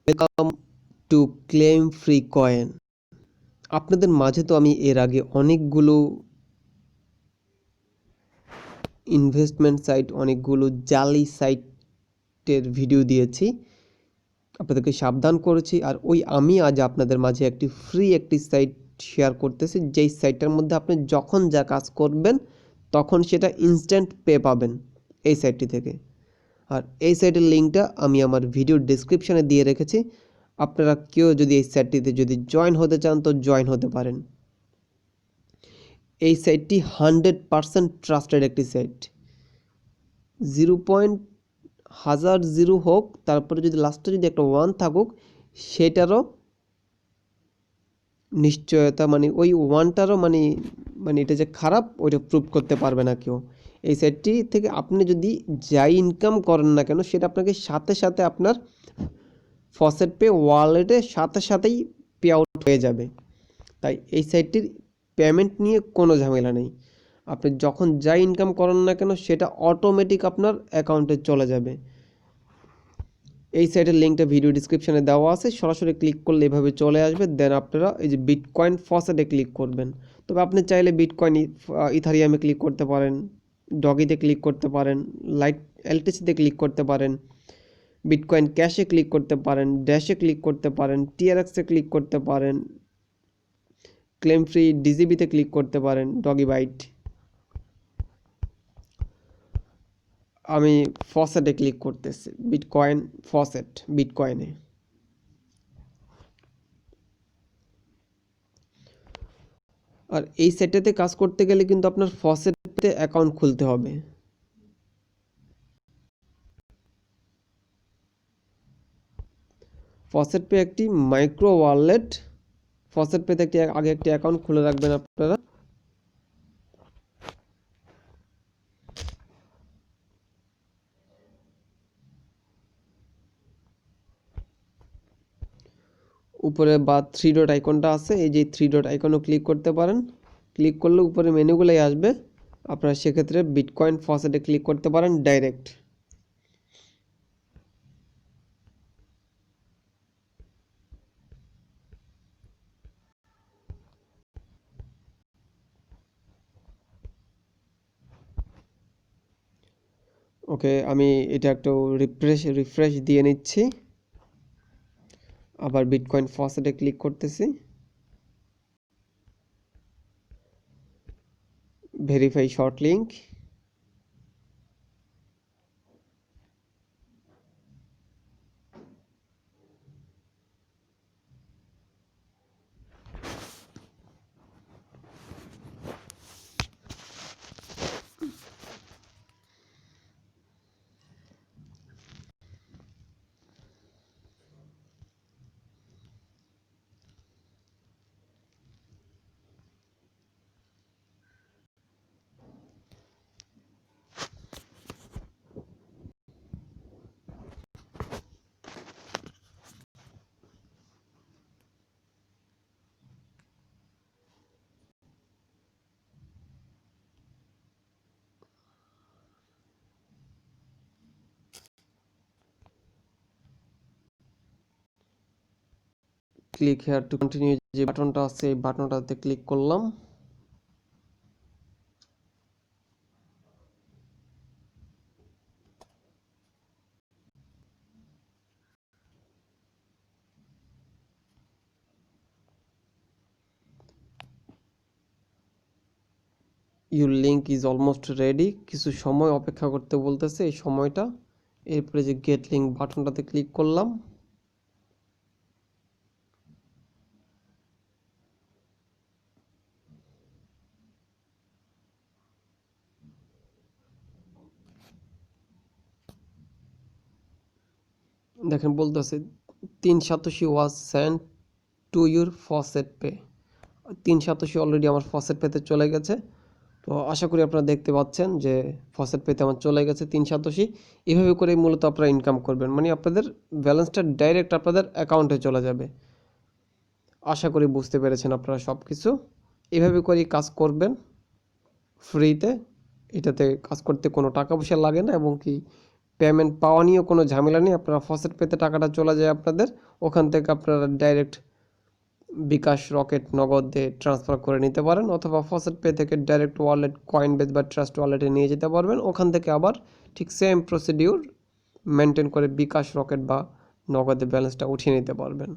Welcome to claim free coin. আপনাদের মাঝে তো আমি এর আগে অনেকগুলো ইনভেস্টমেন্ট সাইট, অনেকগুলো জালি সাইটের ভিডিও দিয়েছি, আপনাদেরকে সাবধান করেছি। আর আমি আজ আপনাদের মাঝে একটি সাইট শেয়ার করতেছি, যেই সাইটটার মধ্যে আপনি যখন যা কাজ করবেন তখন সেটা ইনস্ট্যান্ট পে পাবেন এই সাইটটি থেকে। আর এই সাইটের লিঙ্কটা আমি আমার ভিডিওর ডেসক্রিপশনে দিয়ে রেখেছি। আপনারা কেউ যদি এই সাইটটিতে জয়েন হতে চান তো জয়েন হতে পারেন। এই সাইটটি 100% ট্রাস্টেড একটি সাইট। 0.1000 হোক, তারপরে যদি লাস্টে একটা 1 থাকুক, সেটারও নিশ্চয়তা, ওই 1টারও এটা যে খারাপ ওইটা প্রুভ করতে পারবে না কেউ। এই সাইটটি থেকে আপনি যদি যাই ইনকাম করেন না কেন, সেটা আপনাকে সাথে সাথে আপনার ফসেট পে ওয়ালেটে সাথেই পে আউট হয়ে যাবে। তাই এই সাইটটির পেমেন্ট নিয়ে কোনো ঝামেলা নেই। আপনি যখন যা ইনকাম করেন না কেন সেটা অটোমেটিক আপনার অ্যাকাউন্টে চলে যাবে। এই সাইটের লিঙ্কটা ভিডিও ডিসক্রিপশনে দেওয়া আছে, সরাসরি ক্লিক করলে এভাবে চলে আসবে। দেন আপনারা এই যে বিটকয়েন ফসেটে ক্লিক করবেন। তবে আপনি চাইলে বিটকয়েন ইথারিয়ামে ক্লিক করতে পারেন, ডগিতে ক্লিক করতে পারেন, লাইট এলটিসিতে ক্লিক করতে পারেন, বিটকয়েন ক্যাশে ক্লিক করতে পারেন, ড্যাশে ক্লিক করতে পারেন, টিআরএক্সে ক্লিক করতে পারেন, ক্লেম ফ্রি ডিজিবিতে ক্লিক করতে পারেন, ডগি বাইট। আমি ফসেটে ক্লিক করতেছি, বিটকয়েন ফসেট বিটকয়েনে। আর এই সেটটাতে কাজ করতে গেলে কিন্তু আপনার ফসেটে অ্যাকাউন্ট খুলতে হবে। ফসেট পে একটি মাইক্রো ওয়ালেট। ফসেট পেতে আগে একটি অ্যাকাউন্ট খুলে রাখবেন আপনারা। উপরে বা 3 ডট আইকনটা আছে, এই যে 3 ডট আইকনও ক্লিক করতে পারেন। ক্লিক করলে উপরে মেনুগুলোই আসবে। আপনারা সেক্ষেত্রে বিটকয়েন ফসেটে ক্লিক করতে পারেন ডাইরেক্ট। ওকে, আমি এটা একটু রিফ্রেশ দিয়ে নিচ্ছি। আবার বিটকয়েন ফসেটে ক্লিক করতেছি। Verify short link. Click here to continue যে বাটনটা আছে, এই বাটনটাতে ক্লিক করলাম। Your link is almost ready. কিছু সময় অপেক্ষা করতে বলতেছে, এই সময়টা। এরপরে যে গেট লিঙ্ক বাটনটাতে ক্লিক করলাম। দেখেন বলতেছে 3 was sent to your faucet pay. 3 already আমার ফসেট পেতে চলে গেছে। তো আশা করি আপনারা দেখতে পাচ্ছেন যে ফসেট পেতে আমার চলে গেছে 3 এভাবে করে মূলত আপনারা ইনকাম করবেন, আপনাদের ব্যালেন্সটা ডাইরেক্ট আপনাদের অ্যাকাউন্টে চলে যাবে। আশা করি বুঝতে পেরেছেন আপনারা সব কিছু। এভাবে করেই কাজ করবেন ফ্রিতে। এটাতে কাজ করতে কোনো টাকা পয়সা লাগে না, এবং কি পেমেন্ট পাওয়া নিয়েও কোনো ঝামেলা নেই। আপনারা ফসেট পেতে টাকাটা চলে যায় আপনাদের, ওখান থেকে আপনারা ডাইরেক্ট বিকাশ, রকেট, নগদে ট্রান্সফার করে নিতে পারেন, অথবা ফসেট পে থেকে ডাইরেক্ট ওয়ালেট, কয়েনবেস বা ট্রাস্ট ওয়ালেটে নিয়ে যেতে পারবেন। ওখান থেকে আবার ঠিক সেম প্রসিডিউর মেনটেন করে বিকাশ, রকেট বা নগদে ব্যালেন্সটা উঠিয়ে নিতে পারবেন।